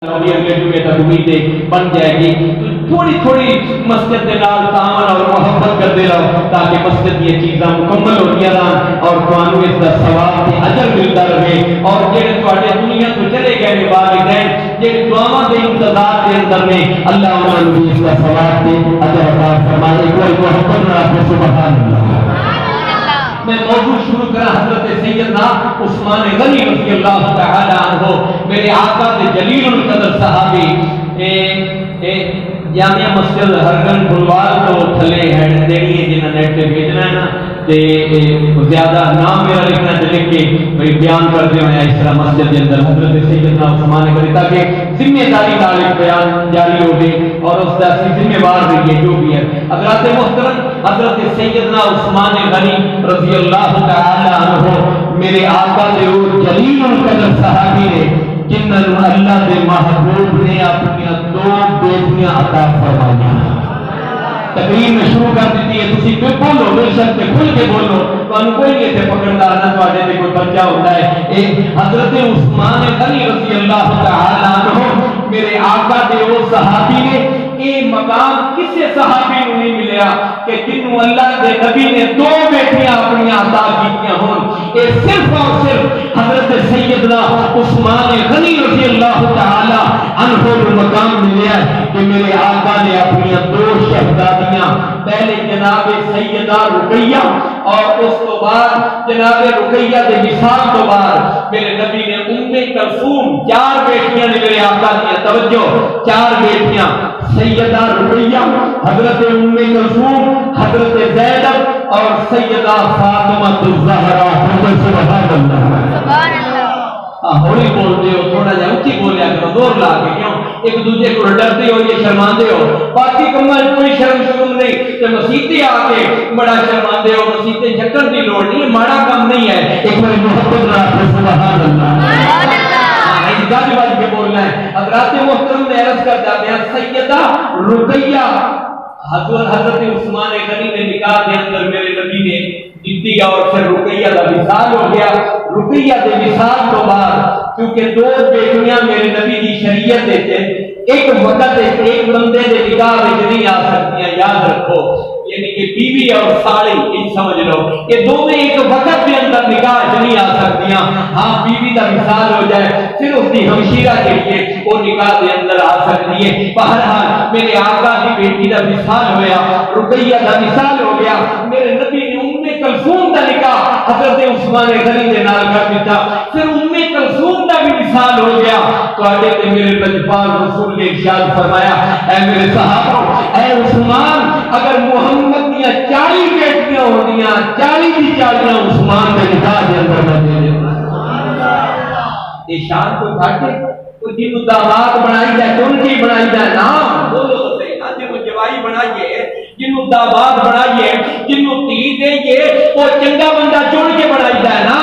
اگلے جمعے تک امیدیں بن جائے گی تو تھوڑی تھوڑی مسجد کے نال تعاون اور محبت کرتے رہو تاکہ مسجد کی چیزاں مکمل ہوتی رہن اور تمہیں اس کا ثواب تے اجر ملتا رہے اور جڑے تواڈے دنیا تو چلے گئے والدین جڑے دعاواں دے انتظار دے اندر نے اللہ انہاں نوں اس کا ثواب تے اجر عطا فرمائے کوئی محبت نہ سبحان اللہ۔ میں موضوع شروع کرا حضرت سیدنا عثمان غنی رضی اللہ تعالی عنہ میرے آقا کے جلیل القدر صحابی جامعہ مسجد ہرگن بلوار تو تھلے ہے دینی ہے جنہاں نیٹ پہ بھیجنا ہے نا تے زیادہ نام میرا لکھنا ہے لکھ کے بھئی بیان کرتے ہیں اس طرح مسجد کے اندر حضرت سیدنا عثمان غنی تاکہ ذمہ داری نال بیان جاری ہو گئے اور اس کا ذمہ وار رہیے جو بھی ہے۔ حضرات محترم حضرت سیدنا عثمان غنی رضی اللہ تعالی عنہ میرے آقا دے وہ جلیل القدر صحابی نے جنہوں اللہ دے محبوب نے اپنی دو بیٹیاں عطا فرمائیاں۔ تقریر میں شروع کر دیتی ہے تسی کوئی بولو بے شک کھل کے بولو تو کوئی نہیں تے پکڑدا نہ تواڈے تے کوئی بچہ ہوتا ہے۔ ایک حضرت عثمان غنی رضی اللہ تعالی عنہ میرے آقا دے وہ صحابی نے یہ مقام کسی صحابی کو نہیں ملیا کہ جنہوں اللہ کے نبی نے دو بیٹیاں اپنی عطا کیتیاں ہوں۔ یہ صرف اور صرف حضرت سیدنا عثمان غنی رضی اللہ تعالی عنہ کو مقام ملیا کہ میرے آقا نے اپنی دو شہزادیاں پہلے جناب سیدہ رقیہ اور اس تو بعد جناب رقیہ کے وصال تو بعد میرے نبی نے کلثوم چار بیٹیاں نے میرے آقا کی توجہ چار بیٹیاں سیدہ رقیہ حضرت کلثوم حضرت زینب اور سیدہ فاطمہ الزہرا سبحان اللہ۔ ہولی بولتے ہو تھوڑا جا اچھی بولیا کرو دور لا کے کیوں ایک دوسرے کو ڈرتے ہو یہ شرماندے ہو باقی کماں کوئی شرم شرم نہیں کہ مسیتے آ کے بڑا شرماندے ہو مسیتے جھکن کی لوڑ نہیں ماڑا کام نہیں ہے ایک بار محبت نہ سبحان اللہ گاج باج کے بولنا ہے۔ حضرات محترم میں عرض کرتا بیان سیدہ رقیہ حضرت عثمان غنی نے نکاح کے اندر میرے نبی نے جیتی اور پھر رقیہ کا وصال ہو گیا۔ رقیہ کے وصال تو بعد کیونکہ دو بیٹیاں میرے نبی کی شریعت تھے ایک وقت ایک بندے کے نکاح میں نہیں آ سکتیاں یاد رکھو یعنی کہ بیوی اور سالی یہ سمجھ لو کہ دونوں ایک وقت کے اندر نکاح نہیں آ سکتیاں۔ ہاں بیوی کا وصال ہو جائے پھر اس کی ہمشیرہ کے لیے وہ نکاح کے اندر آ سکتی ہے۔ بہرحال میرے آقا کی بیٹی کا وصال ہویا رقیہ کا وصال ہو گیا میرے نبی نے کلثوم کا نکاح حضرت عثمان غنی کے نال کر دیتا پھر کلثوم کا بھی وصال ہو گیا تو آگے تے میرے لجپال رسول نے ارشاد فرمایا اے میرے صحابہ اے عثمان اگر محمد دیا 40 بیٹیاں ہوندیاں 40 کی 40 عثمان کے نکاح کے اندر میں دے دیتا یہ شان کوئی گھاٹے کوئی جن دعوات بنائی جائے کون کی بنائی جائے نام بولو تو صحیح نہ جن جوائی بنائیے جنوں دعوات بنائیے جنوں تی دئیے وہ چنگا بندہ چن کے بنائی جائے نا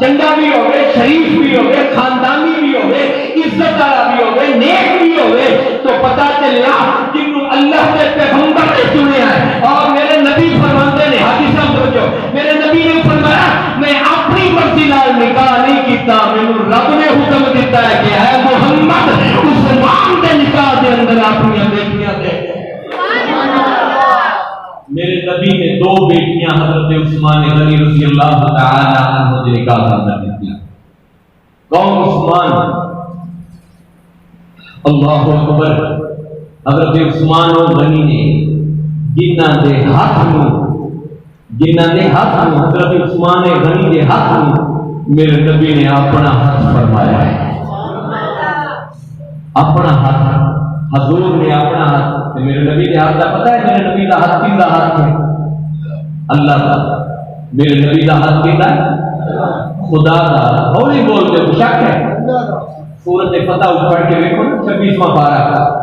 چنگا بھی ہوگے شریف بھی ہوگے خاندانی بھی ہوگے عزت والا بھی ہوگے نیک بھی ہوگے تو پتہ چلیا جنوں اللہ کے پیغمبر نے چنے ہیں اور میرے نبی فرماتے نے حدیث سمجھو میرے نبی نے فرمایا میں اپنی مرضی نال نکاح نہیں کیتا مینوں رب نے حکم دیتا ہے کہ اے محمد عثمان کے نکاح دے اندر اپنی بیٹیاں دے میرے نبی نے دو بیٹیاں حضرت عثمان غنی رضی اللہ تعالی عنہ سے نکاح کرنا دیا کون عثمان اللہ اکبر حضرت عثمان غنی نے جنہاں دے ہاتھ میں حضرت عثمان غنی دے ہاتھ میں میرے نبی نے اپنا ہاتھ فرمایا ہے اپنا ہاتھ حضور نے اپنا ہاتھ میرے نبی کے ہاتھ کا پتہ ہے میرے نبی کا ہاتھ کن کا ہاتھ ہے اللہ کا میرے نبی کا ہاتھ کن ہے خدا کا ہولی بولتے ہو شک ہے سورۃ فتح پڑھ کے دیکھو 26واں پارہ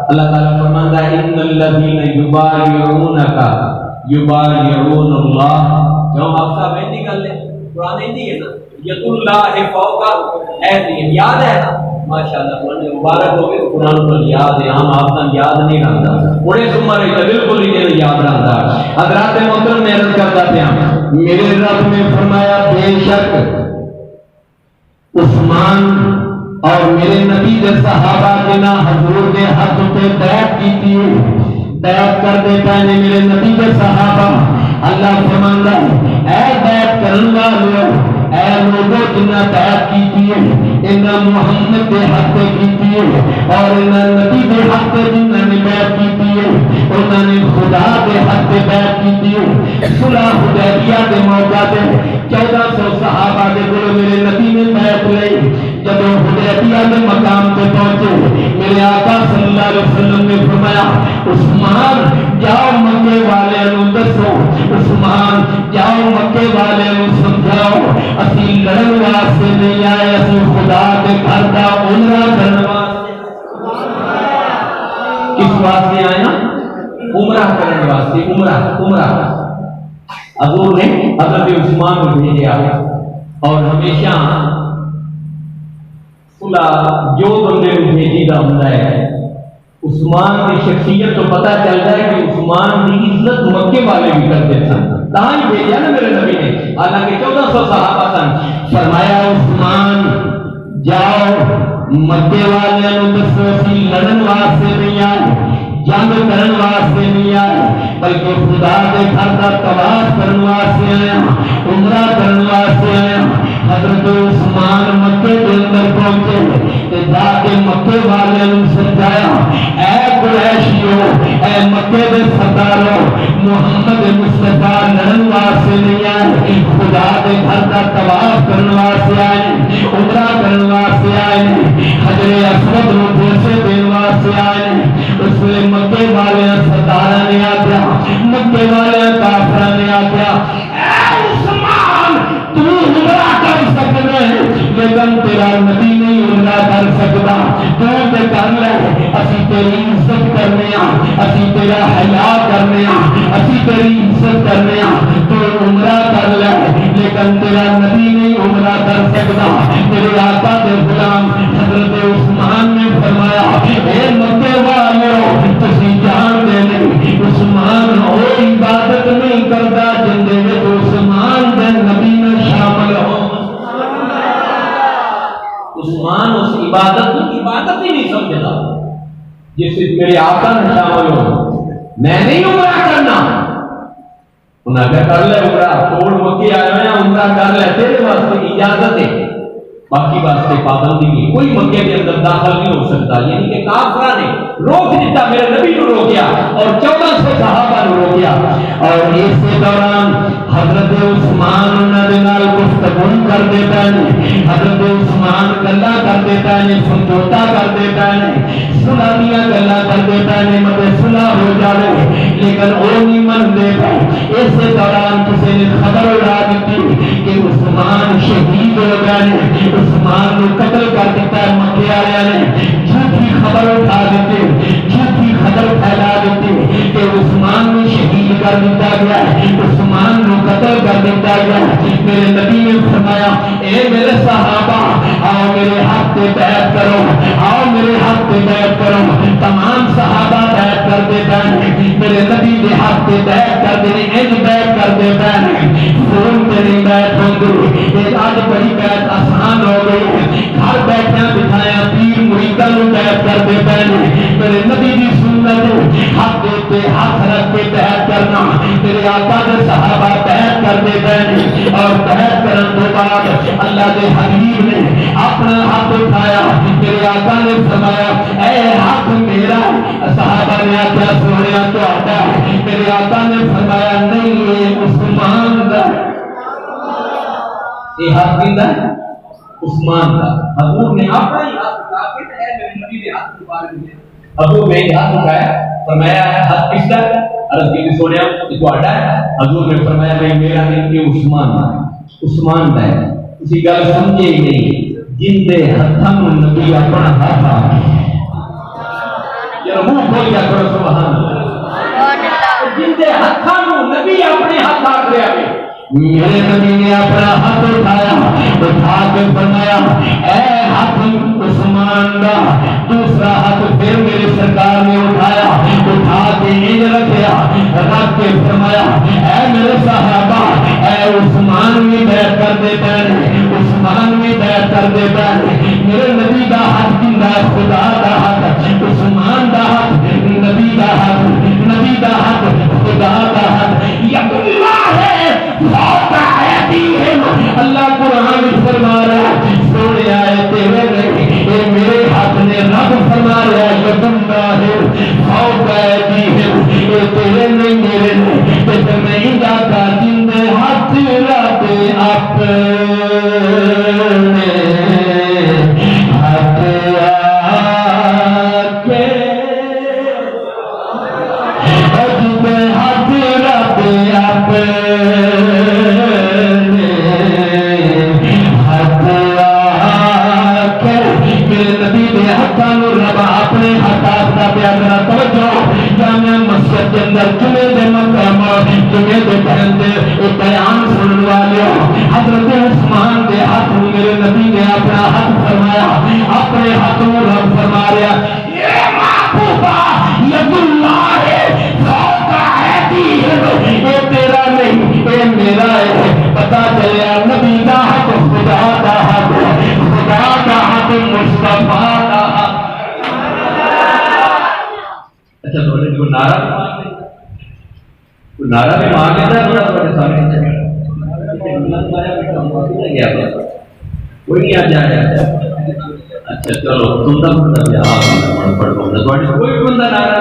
اللہ تعالیٰ فرماتا ہے ان الذین یبایعونک یبایعون اللہ جو آپ صاحب ایسی گل ہے قرآن ایسی ہے نا ید اللہ فوق ایسی یاد ہے نا ماشاءاللہ قرآن مبارک ہو گئے قرآن پر یاد ہے ہم آپ کا یاد نہیں رہتا انہیں سمر ہے بالکل ہی نہیں یاد رہتا حضرات محترم میں عرض کرتا تھا میرے رب نے فرمایا بے شک عثمان اور میرے نبی کے صحابہ کے حضور نے حق پہ بیعت کی تھی، بیعت کر دیتا ہے میرے نبی کے صحابہ۔ اللہ فرماندا اے بیعت کرن والو، اے لوگوں جنہ بیعت کی تھی انہاں محمد کے حق پہ کی تھی، اور انہاں نبی کے حق پہ جنہاں نے بیعت کی تھی انہاں نے خدا کے حق پہ بیعت کی تھی۔ صلح حدیبیہ کے موقع پہ 1400 صحابہ کے کول میرے نبی نے بیعت لئی۔ جب حدیبیہ کے مقام پہ پہنچے میرے آقا صلی اللہ علیہ وسلم نے فرمایا عثمان جاؤ مکے والے نو دسو، عثمان جاؤ مکے والے نو سمجھاؤ اسی لڑن واسطے نہیں آئے، اسی خدا کے گھر کا عمرہ کرنے واسطے۔ کس واسطے آئے نا؟ عمرہ کرنے واسطے۔ عمرہ حضور نے حضرت عثمان کو بھیجا اور ہمیشہ جو بندے کو بھیجیدہ ہوتا ہے عثمان کی شخصیت تو پتہ چلتا ہے کہ عثمان کی عزت مکے والے بھی کرتے سن، کہاں ہی بھیجا نا میرے نبی نے، حالانکہ 1400 صحابہ سن۔ فرمایا عثمان جاؤ مکے والے نو دسو اسی لڑن واسطے نہیں آئے، جنگ کرن واسطے نہیں آئے، بلکہ خدا کے گھر کا طواف کرن واسطے آیا، عمرہ کرن واسطے آیا۔ حضرت عثمان مکے کے اندر پہنچے تے جا کے مکے والے نے سمجھایا اے قریشیو، اے مکے دے سردارو، محمد مصطفیٰ لڑن واسطے نہیں آئے، خدا کے گھر کا طواف کرن واسطے آئے، عمرہ کرن واسطے آئے، حجر اسود نو بوسے دین واسطے آئے۔ اس لیے مکے والے سردار نے آخیا، مکے والے کافر نے آخیا اے عثمان تو عمرہ کر سکتا ہے لیکن تیرا نبی نہیں عمرہ کر سکتا، تو تے کر لے، اسی تیری عزت کرنے ہاں، اسی تیرا حیا کرنے ہاں، اسی تیری عزت کرنے ہاں، تو عمرہ کر لے لیکن تیرا نبی نہیں عمرہ کر سکتا۔ میرے آقا کے غلام حضرت عثمان نے فرمایا اے مکے والو تسی جان دے نہیں عثمان اور عبادت نہیں کرتا جن دے وچ عثمان دے نبی میں شامل ہو۔ عثمان اس عبادت کی عبادت ہی نہیں سمجھتا جس سے میرے آقا نے شامل ہو۔ میں نہیں عمرہ کرنا، انہاں کہا کر لے عمرہ، توڑ مکے آئے ہیں عمرہ کر لے، تیرے واسطے اجازت ہے، باقی واسطے پابندی نہیں، کوئی مکے کے اندر داخل نہیں ہو سکتا۔ یعنی کہ کافرہ نے روک دیتا، میرے نبی کو روکیا اور 1400 صحابہ نے روکیا۔ اور اس کے دوران حضرت عثمان انہاں دے نال گفتگو کر دیتا ہے، حضرت عثمان گلاں کر دیتا ہے، سمجھوتا کر دیتا ہے، صلح دیاں گلاں کر دیتا ہے، مطلب صلح ہو جائے لیکن وہ نہیں منتے پے۔ اس کے دوران کسی نے خبر اڑا دیتی کہ عثمان شہید ہو گئے، عثمان کو قتل کر دیتا ہے مکے والے نے، جھوٹی خبر اٹھا دیتے، جھوٹی خبر پھیلا دیتے کہ عثمان کو شہید کر دیتا گیا ہے، عثمان کو قتل کر دیتا گیا ہے۔ میرے نبی نے فرمایا اے میرے صحابہ آؤ میرے حق پہ بیعت کرو، آؤ میرے حق پہ بیعت کرو۔ تمام صحابہ بیعت کر دیتا ہے، میرے نبی کے حق پہ بیعت کر دینے ایک بیعت کر دیتا ہے، فون پہ نہیں بیعت ہوگی۔ ایک آج بڑی بیعت آسان ہو گئی ہے، گھر بیٹھا بٹھایا پیر مریدہ کو بیعت کر دیتا ہے۔ میرے نبی کی سنت حق دیتے ہاتھ رکھ کے بیعت کرنا، میرے آقا کے صحابہ بیعت کر دیتے ہیں اور بیعت کرنے کے بعد اللہ کے حبیب نے اپنا ہاتھ اٹھایا، میرے آقا نے فرمایا اے ہاتھ میرا، صحابہ نے آخیا سونیا تو آتا ہے، میرے آقا نے فرمایا نہیں یہ عثمان کا، یہ ہاتھ کیندا ہے عثمان کا۔ حضور نے اپنا ہی ہاتھ اٹھا کے اے میرے نبی نے ہاتھ مبارک دیا، حضور نے ہاتھ اٹھایا، فرمایا ہاتھ کس کا ہے؟ عرض کی سونیا یہ تہاڈا ہے؟ حضور نے فرمایا نہیں میرا نہیں، یہ عثمان کا ہے، عثمان کا ہے۔ اسی گل سمجھے ہی نہیں جن دے ہتھاں نبی اپنا ہاتھ آ یا منہ کھول کے کرو سبحان اللہ، جن دے ہتھاں نبی اپنے ہاتھ آ لیا ہے۔ میرے نبی نے اپنا ہاتھ اٹھایا، اٹھا کے فرمایا اے ہاتھ عثمان کا، دوسرا ہاتھ پھر میرے سرکار نے اٹھایا، اٹھا کے انج رکھیا، رکھ کے فرمایا اے میرے صحابہ اے عثمان بھی بیعت کر دیتا ہے، عثمان بھی بیعت کر دیتا ہے۔ میرے نبی کا ہاتھ کیندا ہے، خدا کا ہاتھ فرما رہا ہے یہ تیرے نہیں میرے نہیں جاتا جن ہاتھ رکھے اپنے ہاتھ کے ہاتھ رکھے اپنے اپنے ہاتھ کا پیارا توجہ جامع مسجد کے اندر جمعے دے مقام جمعے دے پہنتے بیان سننے والے حضرت عثمان دے ہاتھ میرے نبی نے اپنا ہاتھ فرمایا اپنے ہاتھوں رب فرما رہا یہ محبوبہ ید اللہ فوق ایدیہم یہ تیرا نہیں یہ میرا ہے پتا چلیا نبی دا ہاتھ خدا دا ہاتھ خدا دا ہاتھ مصطفیٰ دا ہاتھ اچھا تو جو نعرہ بھی مان لیتا ہے بڑا بڑے سامنے کوئی نہیں آ جائے اچھا چلو تم تک کوئی بندہ نعرہ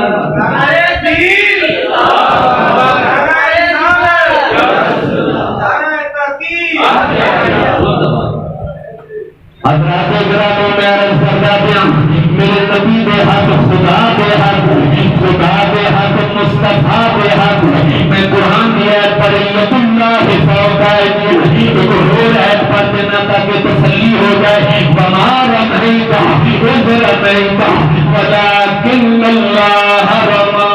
حضرات گرامی میں عرض کرتا دیا میرے نبی دے ہاتھ خدا دے ہاتھ خدا دے ہاتھ مصطفیٰ دے ہاتھ میں قرآن کی آیت پڑھی ید اللہ فوق ایدیہم ایک اور آیت پڑھ دینا تاکہ تسلی ہو جائے وما رمیت اذ رمیت ولکن اللہ رمی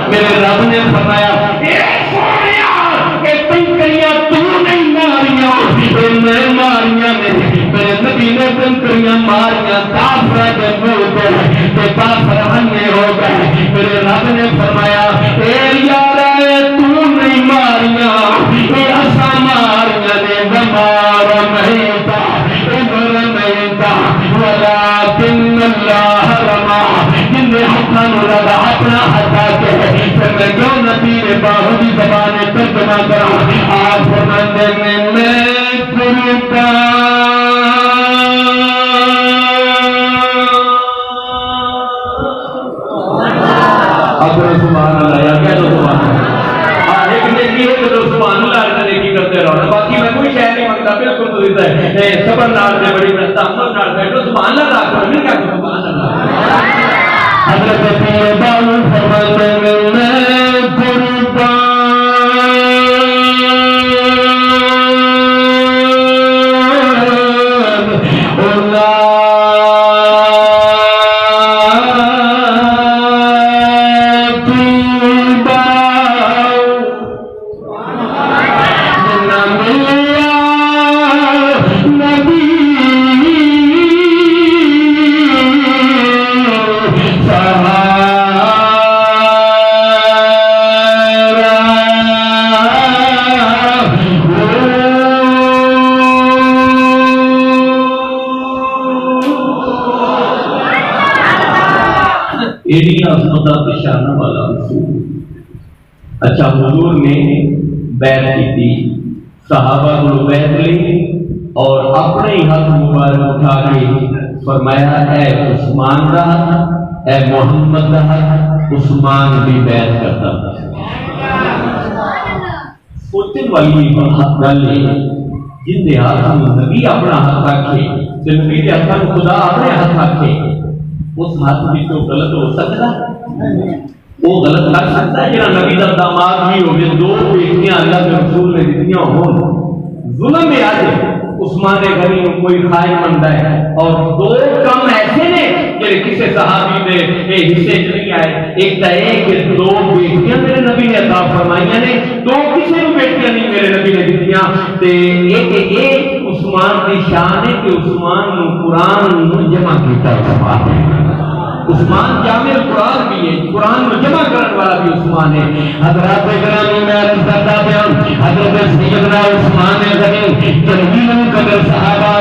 میرے رب نے فرمایا میں ماریاں میرے نبی نے کنکریاں ماریاں کافر کے منہ پہ کافر انے ہو گئے میرے رب نے فرمایا اے یار تو نہیں ماریاں اے اسا ماریاں نے بمار مہیتا ابر مہیتا ولکن اللہ رما جن نے حقاً لگا اپنا ہٹا کے پھر میں کیوں نبی نے باہری زبان ترجمہ کرا آپ فرماتے ہیں میں سبحان اللہ یا کہہ دو سبحان اللہ ایک نیکی ہے تو سبحان اللہ نیکی کرتے رہو باقی میں کوئی شے نہیں مانگتا بالکل تو دیتا ہے صبر نال سے بڑی تحمل نال بیٹھو سبحان اللہ راہ کرو نہیں کہہ دو سبحان اللہ حضرت پیر بابو فرماتے ہیں میں قربان اچھا حضور نے بیعت کی تھی صحابہ کو بیعت لی اور اپنے ہاتھ مبارک اٹھا کے فرمایا اے عثمان کا ہاتھ اے محمد کا ہاتھ عثمان بھی بیعت کرتا تھا سوچنے والی گل ہے جن کے ہاتھ نبی اپنا ہاتھ رکھے نبی کے ہاتھ خدا اپنے ہاتھ رکھے اس ہاتھ بھی تو غلط ہو سکتا وہ غلط لگ سکتا ہے جہاں نبی کا داماد بھی ہو گئے دو بیٹیاں اللہ کے رسول نے دتیاں ہوں ظلم میں آ جائے عثمان غنی کوئی خائن بنتا ہے اور دو کم ایسے نے کہ کسی صحابی دے حصے چ نہیں آئے ایک تو یہ کہ دو بیٹیاں میرے نبی نے عطا فرمائیاں نے دو کسی کو بیٹیاں نہیں میرے نبی نے دتیاں تے ایک عثمان کی شان ہے کہ عثمان نے قرآن جمع کیتا ہے عثمان جامع القرآن بھی ہے قرآن کو جمع کرنے والا بھی عثمان ہے حضرات گرامی میں عرض کرتا بیان حضرت سیدنا عثمان غنی جلیل القدر صحابہ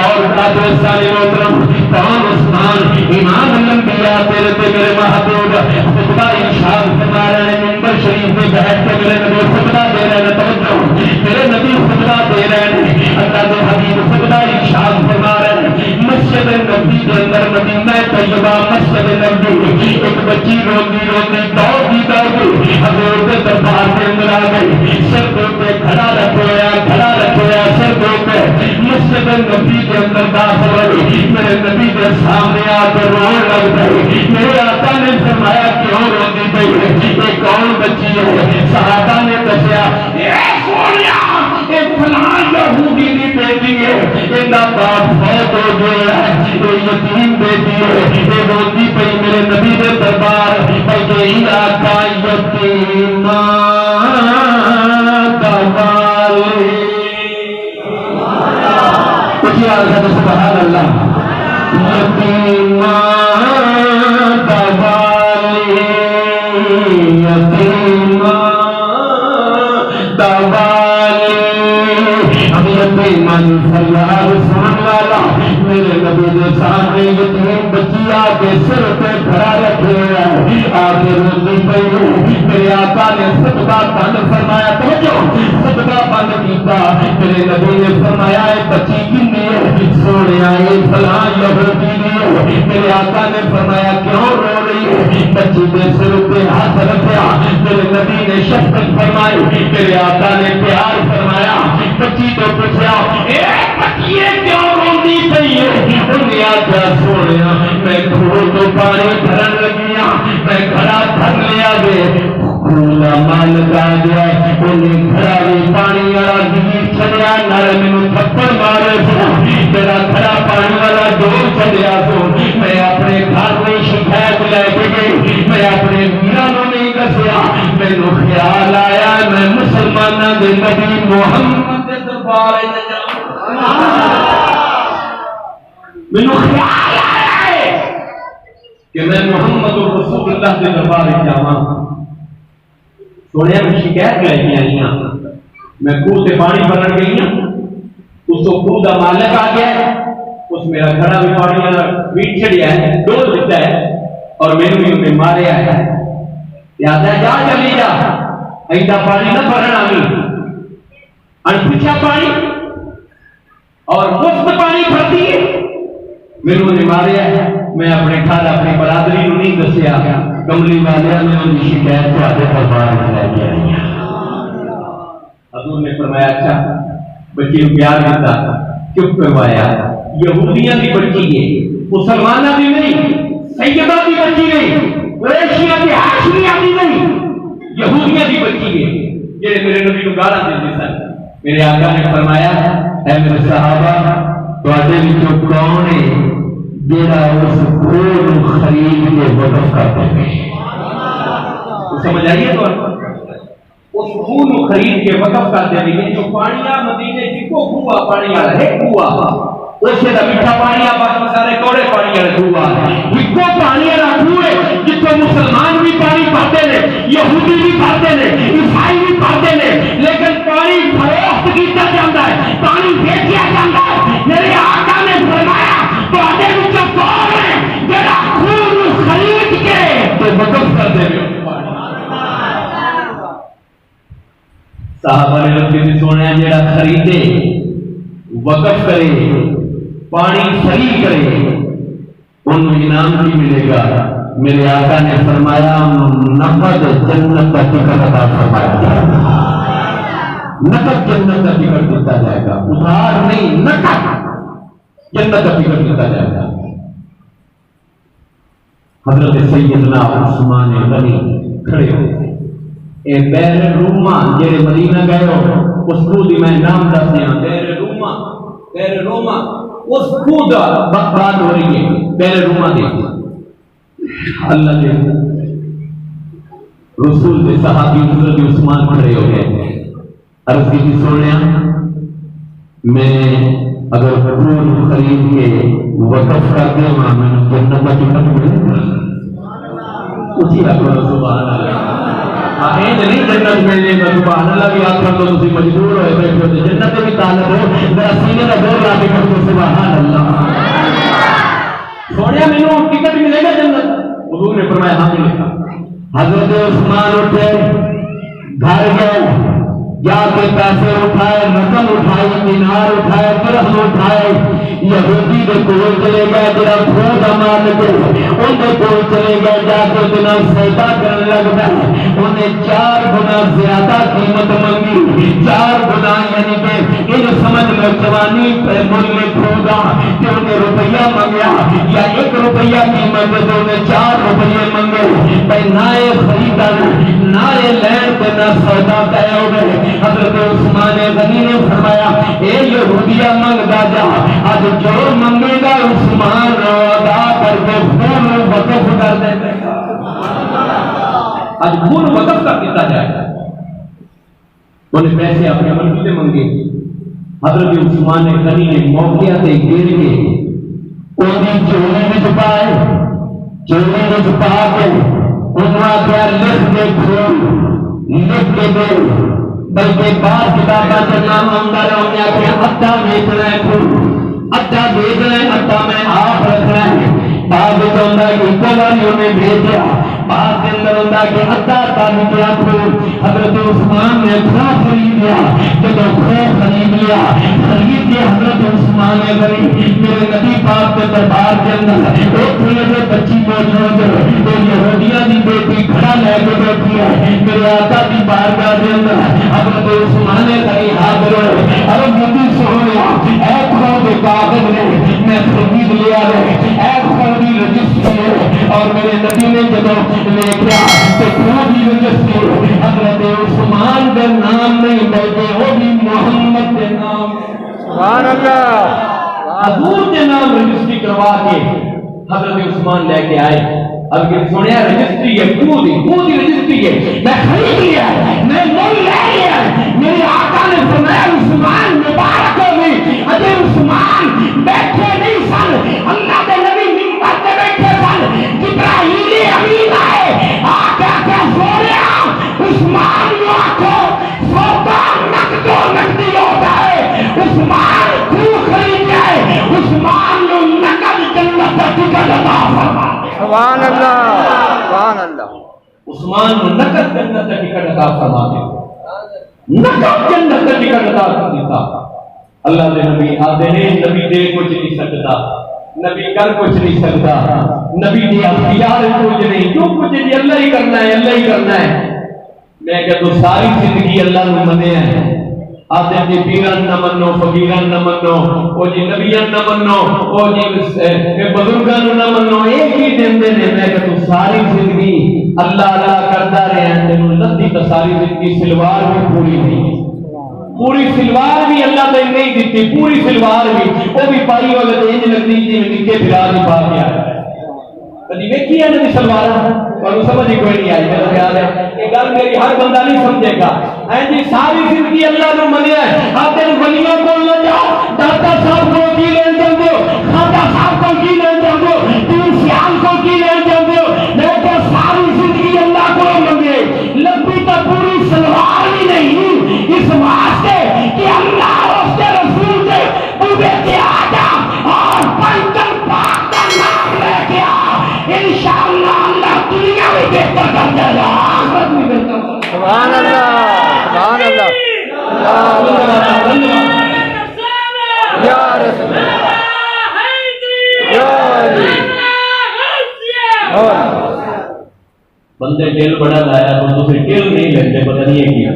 اور قادر سالم محترم تمام عثمان امام الانبیاء تیرے میرے محبوب خطبہ ارشاد فرما رہے ہیں منبر شریف میں بیٹھ کے میرے نبی خطبہ دے رہے ہیں توجہ میرے نبی خطبہ دے رہے ہیں اللہ کے حبیب خطبہ ارشاد فرما رہے ہیں مسجد نبی کے اندر مدینہ طیبہ مسجد نبوی ایک بچی روتی روتی دوڑتی حضور کے دربار کے اندر آ گئی، سر پہ کھڑا رکھویا سر پہ مسجد نبی کے اندر داخل ہوئی، میرے نبی کے سامنے آ کر رونے لگ گئی۔ میرے آقا نے فرمایا کیوں روتی پئی ہے، یہ کون بچی ہے؟ صحابہ نے دسیا فلاں یہودی کی بیٹی ہے، ان کا باپ فوت ہو گیا ہے، یہ یتیم بیٹی ہے، یہ روتی پئی میرے نبی کے دربار بلکہ علاقہ یتیم سبحان اللہ یتیم دوالی یتیم دوالی اب یتیم سیار سن والا میرے نبی کے سامنے یتیم بچی آ کے سر پہ کھڑا رکھے آ کے روتی پئی، میرے آقا نے صدقہ بند فرمایا، توجہ صدقہ بند کیتا، میرے نبی نے فرمایا ہے بچی کتنی ہے؟ سونے آئے فلاں یہودی نے، میرے آقا نے فرمایا کیوں رو رہی ہے؟ بچی کے سر پہ ہاتھ رکھا، میرے نبی نے شفقت فرمائی، میرے آقا نے پیار فرمایا، بچی کو پوچھا اے بچیے کیوں روتی پئی ہے؟ انہیں آقا سونے میں گھڑوں تو پانی بھرن لگیا، میں گھڑا بھر لیا گے پورا مالک آ گیا، انہیں گھڑا بھی پانی والا زمین چڑیا نہ مینوں تھپڑ مارے سو، میرا گھڑا پانی والا ڈول چڑیا سو، میں اپنے گھر میں شکایت لے کے گئی، میں اپنے میرا نو نہیں دسیا، مینوں خیال آیا میں مسلمانوں کے نبی محمد کے دربار مینوں خیال آیا کہ میں محمد رسول اللہ کے دربار جاواں، سونے میں شکایت لے کے آئی ہوں، میں خوہ سے پانی بھرن گئی ہوں، اس کو خوہ کا مالک آ گیا، اس میرا گھڑا بھی پانی والا ویٹ چڑیا ہے، ڈول دیتا ہے اور میرے بھی انہیں مارے آیا ہے، یاد ہے جا چلی جا ایسا پانی نہ بھرنا بھی انپوچھا پانی اور مفت پانی بھرتی ہے، میرے انہیں مارے آیا، میں اپنے گھر اپنی برادری کو نہیں دسیا، کملی والے نے ان کی شکایت تھوڑے دربار میں لے کے آئی۔ حضور نے فرمایا اچھا بچی کو پیار دیتا، چپ کروایا، یہودیاں کی بچی ہے، مسلمانہ بھی نہیں، سیدہ کی بچی نہیں، قریشیہ کی ہاشمیہ بھی نہیں، یہودیاں کی بچی ہے، یہ میرے نبی کو گالا دیتے سن۔ میرے آقا نے فرمایا اے میرے صحابہ تواڈے وچوں کون ہے جیڑا اس خون خرید کے وقف کرتے ہیں؟ سمجھ آئیے تو اس خون خرید کے وقف کرتے ہیں، جو پانیاں مدینے جکو کھوا پانی والا ہے کھوا اسے دا میٹھا پانی باقی سارے کوڑے پانی والے کھوا جکو پانی والا کھوے جتوں مسلمان بھی پانی پاتے ہیں، یہودی بھی پاتے ہیں، عیسائی بھی پاتے ہیں، لیکن پانی فروخت کیتا جاتا ہے، پانی بیچیا جاتا ہے۔ میرے آقا نے فرمایا تواڈے وچوں کون ہے جڑا خون خرید کے تے وقف کر دے؟ صحابہ نے رب کی سونے جڑا خریدے وقف کرے پانی صحیح کرے انہوں انعام بھی ملے گا۔ میرے آقا نے فرمایا نقد جنت کا ٹکٹ عطا فرمایا جائے گا، نقد جنت کا ٹکٹ دیتا جائے گا، ادھار نہیں، نقد جنت کا ٹکٹ دیتا جائے گا۔ حضرت سیدنا عثمان غنی کھڑے ہوئے، اے بیر روما جڑے مدینہ گئے ہو اس کو دی میں نام دس دیا، بیر روما اس کو دا بات ہو رہی ہے، بیر روما دے اللہ کے رسول کے صحابی حضرت عثمان کھڑے ہو گئے، عرض کی سنیا میں اگر خون خرید کے وقف کر دے وہاں میں جنت کا ٹکٹ ملے گا؟ اسی اکبر سبحان اللہ، نہیں جنت ملنے کا سبحان اللہ بھی آپ تو تسی مجبور ہوئے بیٹھے ہو جنت بھی طالب ہو، میرا سینے کا زور لا کے کرو سبحان اللہ۔ سونے مینوں ٹکٹ ملے گا جنت؟ حضور نے فرمایا ہاں ملے گا۔ حضرت عثمان اٹھے گھر گئے، جا کے پیسے اٹھائے، رقم اٹھائی، دینار اٹھائے، درہم اٹھائے، یہودی دے کول چلے گئے جڑا کھودا مان کے ان دے کول چلے گئے، جا کے بنا سودا کرن لگ پئے، انہیں 4 گنا زیادہ قیمت منگی، 4 گنا، یعنی کہ ان سمجھ لو جوانی پہ مل کھودا کہ انہیں روپیہ منگیا یا 1 روپیہ قیمت تو انہیں 4 روپیے منگے، بھائی نہ خریدن نہ لین تے نہ سودا طے ہو گئے۔ حضرت عثمان غنی نے فرمایا اے یہودیہ منگدا جا، آج جو منگے گا عثمان رو ادا کر کے خون وقف کر دے گا، آج خون وقف کر دیتا جائے گا۔ انہیں پیسے اپنے ملکی سے منگے، حضرت عثمان غنی نے موقع سے گر کے انہیں چولی میں چھپائے، چولی میں چھپا کے انہوں نے لکھ دے خون لکھ کے دے، بلکہ بعض کتاباں کا نام آمدہ رہا ہوں کہ ادھا بیچنا ہے خون، ادھا بیچنا ہے، ادھا میں آپ رکھنا ہے، بعض جو ہوتا ہے کہ کولاریوں نے بھیجا، بعض کے اندر ہوتا ہے کہ ادھا نکلا خون۔ حضرت عثمان نے خون خرید لیا، جب خون خرید لیا، خرید کے حضرت عثمان نے غنی میرے نبی پاک کے دربار کے اندر ایک تھوڑے بچی موجود ہے، تو یہودیہ کی بیٹی کھڑا لے کے بیٹھی ہے، میرے آقا کی بارگاہ کے اندر حضرت عثمان نے غنی حاضر ہوئے، ارے نبی سونے اے خون کے کاغذ نے میں خرید لیا ہے، اے خون کی رجسٹری ہے، اور میرے نبی نے جب لے کیا تو خون کی رجسٹری حضرت عثمان کے نام نہیں بلکہ وہ بھی محمد کے نام، سبحان اللہ، حضور کے نام رجسٹری کروا کے حضرت عثمان لے کے آئے۔ اب کہ سنیا رجسٹری ہے، خود ہی رجسٹری ہے، میں خرید لیا ہے، میں مول لے لیا ہے۔ میرے آقا نے فرمایا عثمان مبارک ہو گئی، اجے عثمان بیٹھے نہیں سن، اللہ کے نبی منبر پہ بیٹھے سن، جبرائیل امین آئے، آقا کا سوریا عثمان کو آکھو سودا نقد و نقدی ہوتا ہے، عثمان خون خرید جائے، عثمان کو نقد جنت کا ٹکٹ عطا فرما۔ سبحان اللہ، سبحان اللہ، عثمان کو نقد جنت کا ٹکٹ عطا فرما دے، نقد جنت کا ٹکٹ عطا کر دیتا۔ اللہ کے نبی آدھے نے نبی دے کچھ نہیں سکتا، نبی کر کچھ نہیں سکتا، نبی دے اختیار کچھ نہیں، جو کچھ نہیں اللہ ہی کرنا ہے، اللہ ہی کرنا ہے۔ میں کہ تو ساری زندگی اللہ نے منے ہیں، آدھے جی پیران نہ منو، فقیران نہ منو، او جی نبیان نہ منو، او جی بزرگان نہ منو، ایک ہی دن دے نے۔ میں کہ تو ساری زندگی اللہ اللہ کرتا رہے ہیں، تینوں لدی تو ساری زندگی سلوار بھی پوری نہیں، پوری سلوار بھی اللہ نے نہیں دیتی، پوری سلوار بھی وہ بھی پائی والے انج لگتی جی میں نکے پھرا نہیں پا کے آیا کبھی ویکھی ہے نا سلوار اور سمجھ ہی کوئی نہیں آئی۔ میرا خیال ہے یہ گل میری ہر بندہ نہیں سمجھے گا۔ جی ساری زندگی اللہ نے منیا ہے، آپ ولیوں کو لے جاؤ، داتا صاحب کو کی لین جاتے ہو، خواجہ صاحب کو کی لین جاتے ہو، پیر سیال کو کی لین جاتے ہو، لیکن ساری زندگی اللہ کو منگے، لمبی تو پوری سلوار بھی نہیں، اس واسطے کہ اللہ اور اس کے رسول کے بوبے کے آجا اور پنجل پاک کا نام لے کے آ، انشاءاللہ اللہ دنیا میں بہتر کر دے گا، آخرت میں بہتر کر دے گا۔ سبحان اللہ، سبحان اللہ، یا رسول اللہ، یا علی، بندے ٹیل بڑا لایا تو دوسرے ٹیل نہیں لیتے، پتہ نہیں ہے کیا